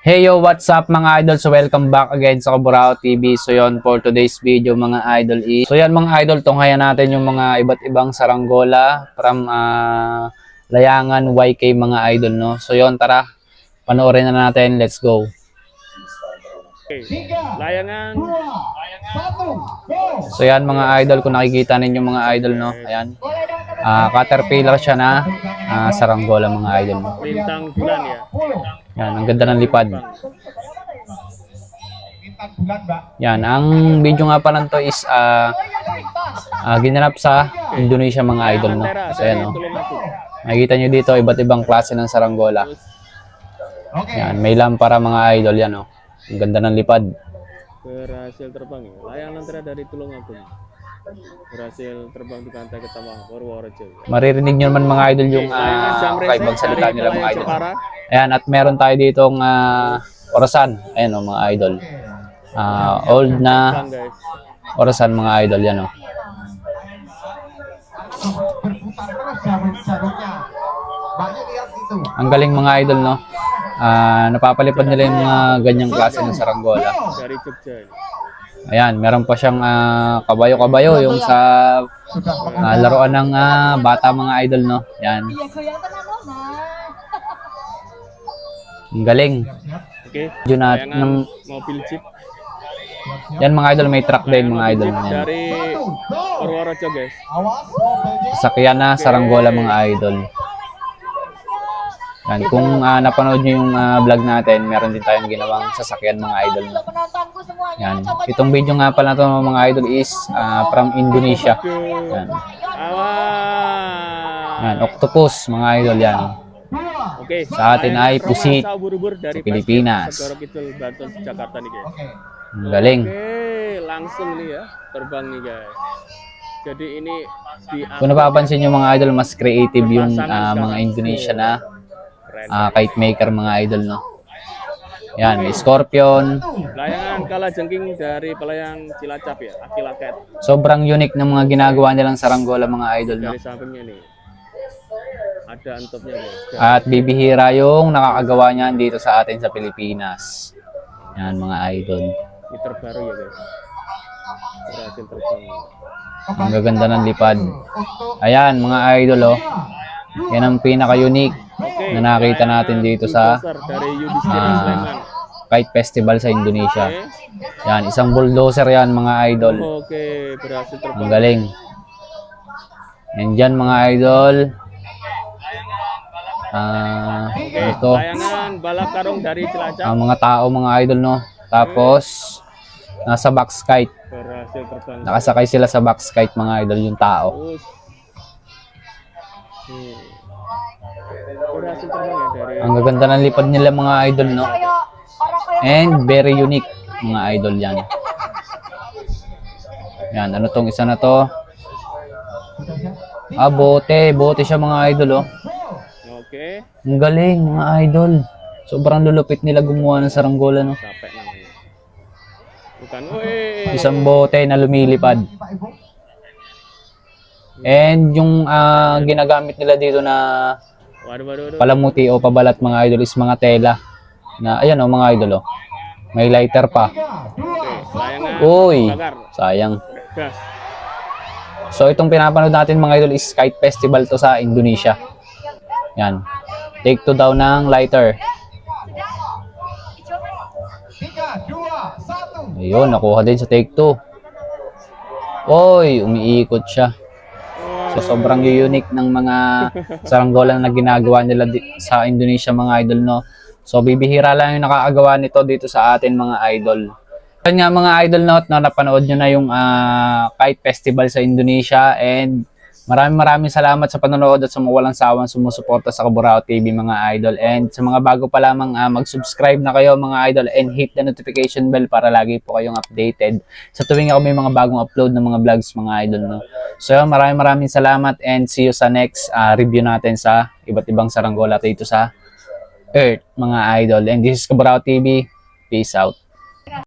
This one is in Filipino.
Hey yo, what's up mga idol? So welcome back again sa Kaburao TV. So yon for today's video mga idol is. So yan mga idol, tunghayan natin yung mga iba't ibang saranggola from Layangan YK mga idol no. So yon, tara. Panoorin na natin. Let's go. Layangan. So yan mga idol, kung nakikita ninyo mga idol no. Ayan. Caterpillar siya na saranggola mga idol no. Lintang bulan ya. Yan, ang ganda ng lipad. Yan, ang video nga pala nito is ginanap sa Indonesia mga idol no. So ayan no. Makikita nyo dito iba't ibang klase ng saranggola. Yan, may lampara mga idol yan no. Ang ganda ng lipad. Berhasil terbang ya. Layang lentera dari Tulungagung. Berhasil terbang di pantai Ketawang, Purworejo. Maririnig nyo naman mga idol yung kaibang salita nila mga idol. Ayan, at meron tayo ditong orasan. Ayan o mga idol. Old na orasan mga idol yan o. Ang galing mga idol no. Napapalipad nila yung mga ganyang klase ng saranggola. Dari Jogja. Ayan, meron pa siyang kabayo-kabayo yung sa laruan ng bata mga idol no. Yan. Ang galing. Oke. Junat ng mobil jeep. yan mga idol, may truck din mga idol. Yan. Dari Purworejo guys. Sakyan na saranggola mga idol. Yan, kung napanood nyo yung vlog natin, meron din tayong ginawang sasakyan mga idol. Yan. Itong video nga pala ito mga idol is from Indonesia. Yan. Yan, octopus mga idol yan. Oke. Sa atin ay pusit sa Pilipinas. Segoro Kidul, Banten, Jakarta nih guys. Ang galing. Oke, langsung nih ya terbang nih guys. Jadi ini di Kung napapansin nyo mga idol, mas creative yung mga Indonesia na kite maker mga idol no. Yan, may scorpion. Layangan kalajengking dari Pelayang Cilacap ya, Akilaket. Sobrang unique ng mga ginagawa nilang saranggola mga idol no. Dari sampingnya nih. Ada entopnya guys. At bibihira yung nakakagawa niyan dito sa atin sa Pilipinas. Yan mga idol. Ini terbaru ya guys. Berhasil terbang. Ang gaganda ng lipad. Ayan mga idol oh. Yan ang pinaka-unique na nakita natin dito sa dari Yudhistira Sleman. Kite Festival sa Indonesia. Yan, isang bulldozer yan mga idol. Oke, berhasil terbang. Ang galing. And dyan mga idol. Ito. Layangan balak karung dari Cilacap. Ang mga tao mga idol no. Tapos nasa box kite. Berhasil terbang. Nakasakay sila sa box kite mga idol yung tao. Terus. Berhasil terbang ya dari. Ang gaganda ng lipad nila mga idol no. And very unique mga idol yan. Yan, ano tong isa na to? Bote siya mga idol oh. Oke. Ang galing mga idol. Sobrang lulupit nila gumawa ng saranggola no. Capek namanya. Bukan. Isang bote na lumilipad. And yung ginagamit nila dito na Waduh. palamuti o pabalat mga idol is mga tela. Na ayan oh mga idol oh. May lighter pa. Oke, layangan. Uy, Bakar. sayang. Gas. So itong pinapanood natin mga idol is Kite Festival to sa Indonesia. Yan. Take 2 daw ng lighter. Ayun, nakuha din sa take 2. Oy, umiikot siya. So sobrang unique ng mga saranggola na ginagawa nila sa Indonesia mga idol no. So bibihira lang yung nakakagawa nito dito sa atin mga idol. Yan nga mga idol no, na napanood nyo na yung Kite Festival sa Indonesia, and maraming salamat sa panonood at sa mga walang sawang sumusuporta sa Kaburao TV mga idol. And sa mga bago pa lamang mag-subscribe na kayo mga idol and hit the notification bell para lagi po kayong updated sa tuwing ako may mga bagong upload ng mga vlogs mga idol no. So maraming salamat and see you sa next review natin sa iba't ibang saranggola dito sa Earth mga idol. And this is Kaburao TV. Peace out.